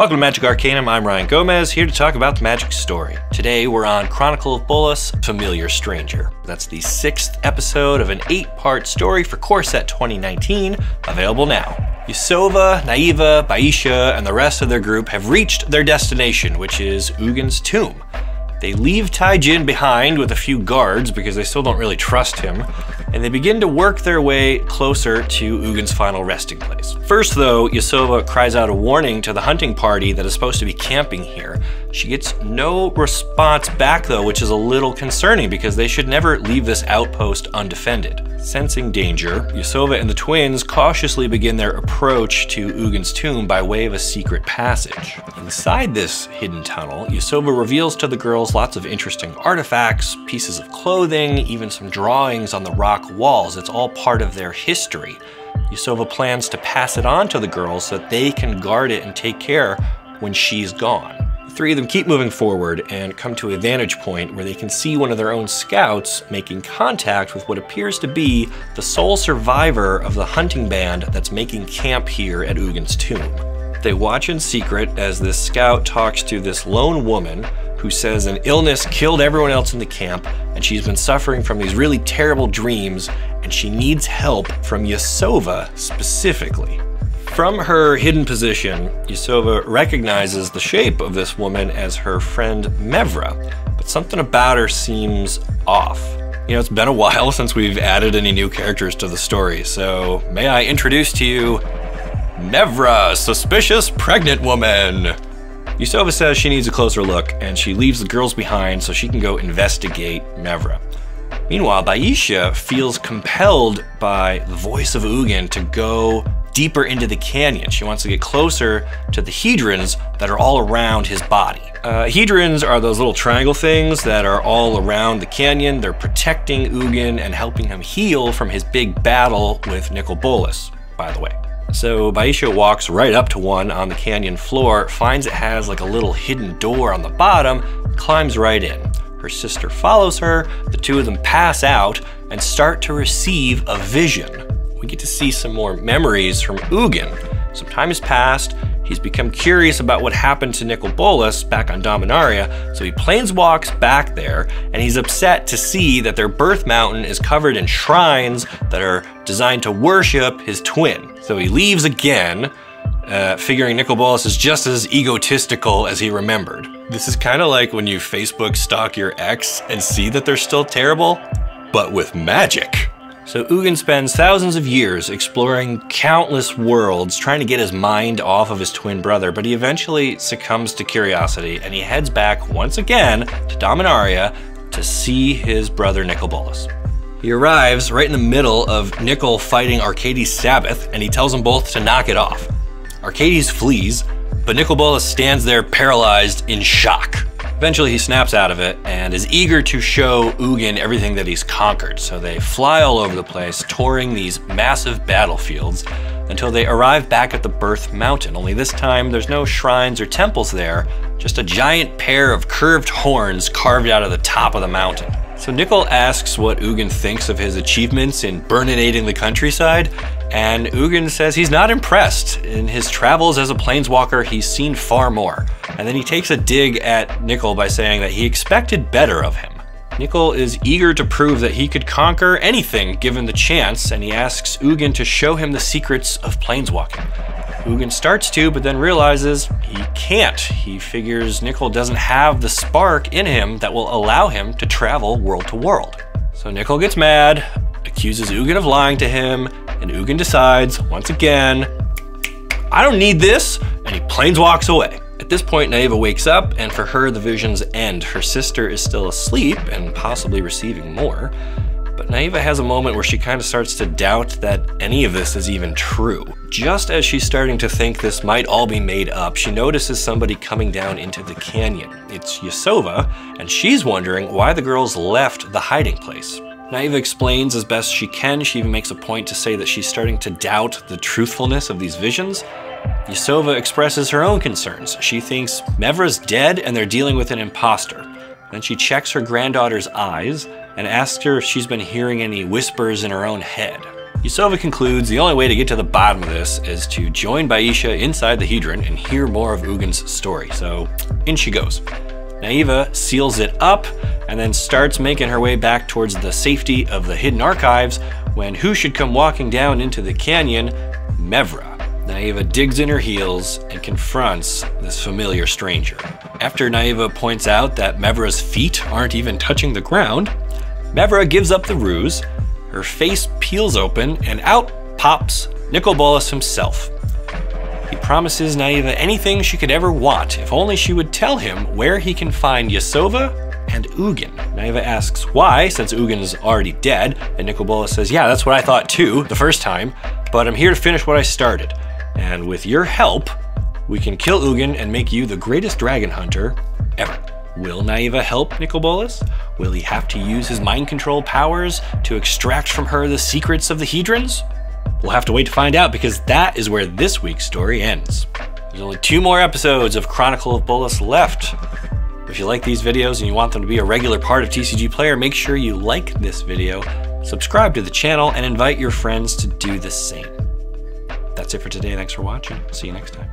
Welcome to Magic Arcanum, I'm Ryan Gomez, here to talk about the Magic story. Today we're on Chronicle of Bolas, Familiar Stranger. That's the 6th episode of an 8-part story for Core Set 2019, available now. Yasova, Naiva, Baisha, and the rest of their group have reached their destination, which is Ugin's tomb. They leave Taijin behind with a few guards because they still don't really trust him, and they begin to work their way closer to Ugin's final resting place. First though, Yasova cries out a warning to the hunting party that is supposed to be camping here. She gets no response back though, which is a little concerning because they should never leave this outpost undefended. Sensing danger, Yasova and the twins cautiously begin their approach to Ugin's tomb by way of a secret passage. Inside this hidden tunnel, Yasova reveals to the girls lots of interesting artifacts, pieces of clothing, even some drawings on the rock walls. It's all part of their history. Yasova plans to pass it on to the girls so that they can guard it and take care when she's gone. The three of them keep moving forward and come to a vantage point where they can see one of their own scouts making contact with what appears to be the sole survivor of the hunting band that's making camp here at Ugin's tomb. They watch in secret as this scout talks to this lone woman who says an illness killed everyone else in the camp and she's been suffering from these really terrible dreams and she needs help from Yasova specifically. From her hidden position, Yasova recognizes the shape of this woman as her friend Mevra, but something about her seems off. You know, it's been a while since we've added any new characters to the story, so may I introduce to you Mevra, suspicious pregnant woman. Yasova says she needs a closer look, and she leaves the girls behind so she can go investigate Mevra. Meanwhile, Baisha feels compelled by the voice of Ugin to go deeper into the canyon. She wants to get closer to the hedrons that are all around his body. Hedrons are those little triangle things that are all around the canyon. They're protecting Ugin and helping him heal from his big battle with Bolas, by the way. So Baisha walks right up to one on the canyon floor, finds it has like a little hidden door on the bottom, climbs right in. Her sister follows her, the two of them pass out and start to receive a vision. We get to see some more memories from Ugin. Some time has passed, he's become curious about what happened to Bolas back on Dominaria, so he planeswalks back there, and he's upset to see that their birth mountain is covered in shrines that are designed to worship his twin. So he leaves again, figuring Bolas is just as egotistical as he remembered. This is kind of like when you Facebook stalk your ex and see that they're still terrible, but with magic. So Ugin spends thousands of years exploring countless worlds, trying to get his mind off of his twin brother, but he eventually succumbs to curiosity and he heads back once again to Dominaria to see his brother Bolas. He arrives right in the middle of Nicol fighting Arcades' Sabbath, and he tells them both to knock it off. Arcades flees, but Bolas stands there paralyzed in shock. Eventually he snaps out of it and is eager to show Ugin everything that he's conquered, so they fly all over the place, touring these massive battlefields until they arrive back at the Birth Mountain, only this time there's no shrines or temples there, just a giant pair of curved horns carved out of the top of the mountain. So Nicol asks what Ugin thinks of his achievements in burninating the countryside, and Ugin says he's not impressed. In his travels as a planeswalker, he's seen far more. And then he takes a dig at Nicol by saying that he expected better of him. Nicol is eager to prove that he could conquer anything given the chance, and he asks Ugin to show him the secrets of planeswalking. Ugin starts to, but then realizes he can't. He figures Nicol doesn't have the spark in him that will allow him to travel world to world. So Nicol gets mad, accuses Ugin of lying to him, and Ugin decides, once again, I don't need this, and he planeswalks away. At this point, Naiva wakes up, and for her, the visions end. Her sister is still asleep and possibly receiving more. But Naiva has a moment where she kind of starts to doubt that any of this is even true. Just as she's starting to think this might all be made up, she notices somebody coming down into the canyon. It's Yasova, and she's wondering why the girls left the hiding place. Naiva explains as best she can. She even makes a point to say that she's starting to doubt the truthfulness of these visions. Yasova expresses her own concerns. She thinks Mevra's dead and they're dealing with an imposter. Then she checks her granddaughter's eyes and asks her if she's been hearing any whispers in her own head. Yasova concludes the only way to get to the bottom of this is to join Baisha inside the Hedron and hear more of Ugin's story. So in she goes. Naeva seals it up and then starts making her way back towards the safety of the hidden archives when who should come walking down into the canyon? Mevra. Naeva digs in her heels and confronts this familiar stranger. After Naeva points out that Mevra's feet aren't even touching the ground, Mevra gives up the ruse, her face peels open, and out pops Bolas himself. He promises Naeva anything she could ever want if only she would tell him where he can find Yasova and Ugin. Naeva asks why, since Ugin is already dead, and Bolas says, yeah, that's what I thought too, the first time, but I'm here to finish what I started. And with your help, we can kill Ugin and make you the greatest dragon hunter ever. Will Naeva help Bolas? Will he have to use his mind control powers to extract from her the secrets of the Hedrons? We'll have to wait to find out, because that is where this week's story ends. There's only 2 more episodes of Chronicle of Bolas left. If you like these videos and you want them to be a regular part of TCGplayer, make sure you like this video, subscribe to the channel, and invite your friends to do the same. That's it for today. Thanks for watching. See you next time.